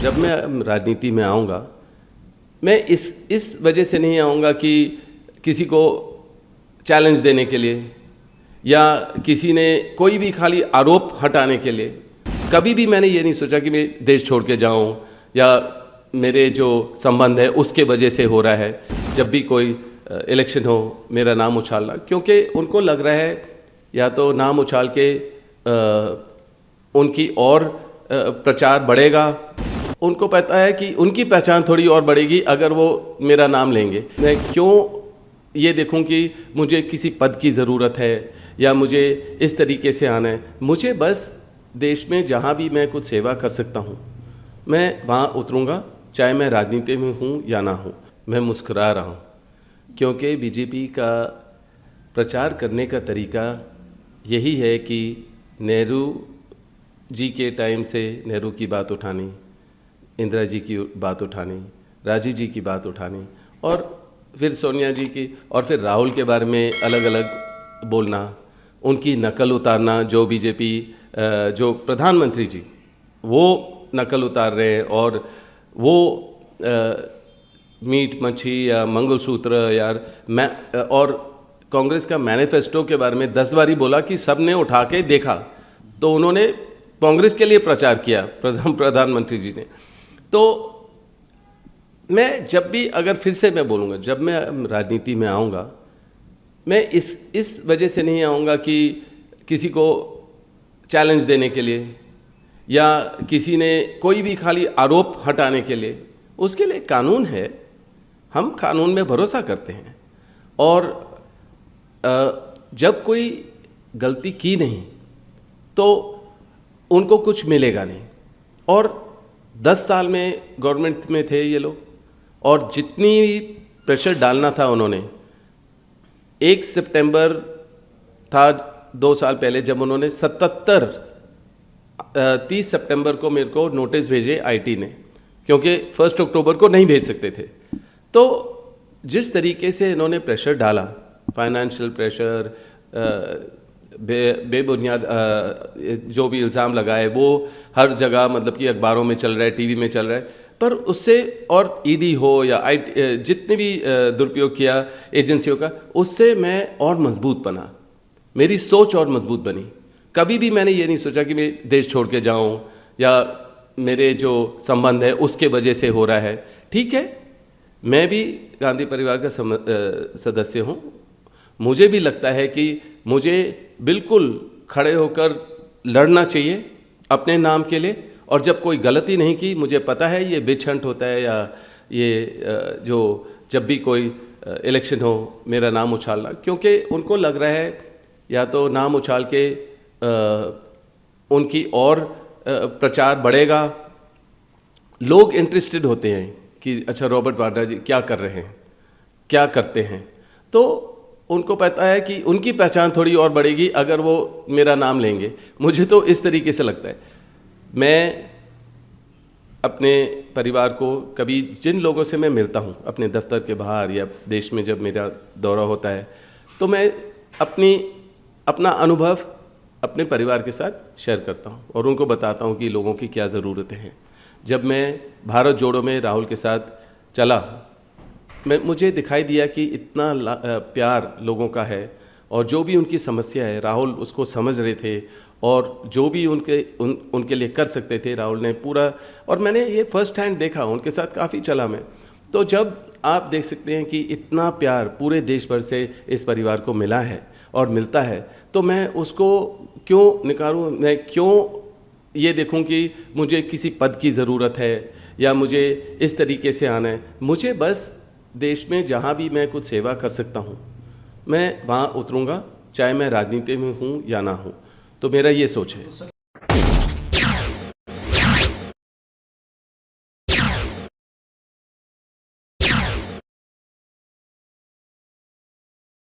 जब मैं राजनीति में आऊँगा, मैं इस वजह से नहीं आऊँगा कि किसी को चैलेंज देने के लिए या किसी ने कोई भी खाली आरोप हटाने के लिए। कभी भी मैंने ये नहीं सोचा कि मैं देश छोड़ के जाऊँ या मेरे जो संबंध है उसके वजह से हो रहा है। जब भी कोई इलेक्शन हो मेरा नाम उछालना, क्योंकि उनको लग रहा है या तो नाम उछाल के उनकी और प्रचार बढ़ेगा। उनको पता है कि उनकी पहचान थोड़ी और बढ़ेगी अगर वो मेरा नाम लेंगे। मैं क्यों ये देखूं कि मुझे किसी पद की ज़रूरत है या मुझे इस तरीके से आना है। मुझे बस देश में जहाँ भी मैं कुछ सेवा कर सकता हूँ मैं वहाँ उतरूँगा, चाहे मैं राजनीति में हूँ या ना हूँ। मैं मुस्कुरा रहा हूँ क्योंकि बीजेपी का प्रचार करने का तरीका यही है कि नेहरू जी के टाइम से नेहरू की बात उठानी, इंदिरा जी की बात उठानी, राजीव जी की बात उठानी और फिर सोनिया जी की और फिर राहुल के बारे में अलग अलग बोलना, उनकी नकल उतारना। जो बीजेपी जो प्रधानमंत्री जी वो नकल उतार रहे हैं और वो मीट मच्छी या मंगलसूत्र यार मैं और कांग्रेस का मैनिफेस्टो के बारे में 10 बारी बोला कि सब ने उठा के देखा, तो उन्होंने कांग्रेस के लिए प्रचार किया प्रधानमंत्री जी ने। तो मैं जब भी अगर फिर से मैं बोलूँगा, जब मैं राजनीति में आऊँगा मैं इस वजह से नहीं आऊँगा कि किसी को चैलेंज देने के लिए या किसी ने कोई भी खाली आरोप हटाने के लिए। उसके लिए कानून है, हम कानून में भरोसा करते हैं और जब कोई गलती की नहीं तो उनको कुछ मिलेगा नहीं। और 10 साल में गवर्नमेंट में थे ये लोग और जितनी भी प्रेशर डालना था उन्होंने। 1 सितंबर था 2 साल पहले जब उन्होंने 30 सितंबर को मेरे को नोटिस भेजे आईटी ने, क्योंकि 1 अक्टूबर को नहीं भेज सकते थे। तो जिस तरीके से इन्होंने प्रेशर डाला, फाइनेंशियल प्रेशर, बेबुनियाद जो भी इल्ज़ाम लगाए वो हर जगह मतलब कि अखबारों में चल रहा है, टीवी में चल रहा है। पर उससे और ईडी हो या जितने भी दुरुपयोग किया एजेंसियों का, उससे मैं और मजबूत बना, मेरी सोच और मजबूत बनी। कभी भी मैंने ये नहीं सोचा कि मैं देश छोड़ के जाऊँ या मेरे जो संबंध है उसके वजह से हो रहा है। ठीक है, मैं भी गांधी परिवार का सदस्य हूँ। मुझे भी लगता है कि मुझे बिल्कुल खड़े होकर लड़ना चाहिए अपने नाम के लिए। और जब कोई गलती नहीं की, मुझे पता है ये बिच हंट होता है या ये जो जब भी कोई इलेक्शन हो मेरा नाम उछालना, क्योंकि उनको लग रहा है या तो नाम उछाल के उनकी और प्रचार बढ़ेगा। लोग इंटरेस्टेड होते हैं कि अच्छा रॉबर्ट वाड्रा जी क्या कर रहे हैं, क्या करते हैं। तो उनको पता है कि उनकी पहचान थोड़ी और बढ़ेगी अगर वो मेरा नाम लेंगे। मुझे तो इस तरीके से लगता है। मैं अपने परिवार को कभी जिन लोगों से मैं मिलता हूँ अपने दफ्तर के बाहर या देश में जब मेरा दौरा होता है, तो मैं अपना अनुभव अपने परिवार के साथ शेयर करता हूँ और उनको बताता हूँ कि लोगों की क्या ज़रूरतें हैं। जब मैं भारत जोड़ो में राहुल के साथ चला, मुझे दिखाई दिया कि इतना प्यार लोगों का है और जो भी उनकी समस्या है राहुल उसको समझ रहे थे और जो भी उनके लिए कर सकते थे राहुल ने पूरा। और मैंने ये फर्स्ट हैंड देखा, उनके साथ काफ़ी चला मैं। तो जब आप देख सकते हैं कि इतना प्यार पूरे देश भर से इस परिवार को मिला है और मिलता है, तो मैं उसको क्यों निकालूं, मैं क्यों ये देखूं कि मुझे किसी पद की ज़रूरत है या मुझे इस तरीके से आना है। मुझे बस देश में जहाँ भी मैं कुछ सेवा कर सकता हूँ मैं वहाँ उतरूँगा, चाहे मैं राजनीति में हूँ या ना हूँ। तो मेरा ये सोच है।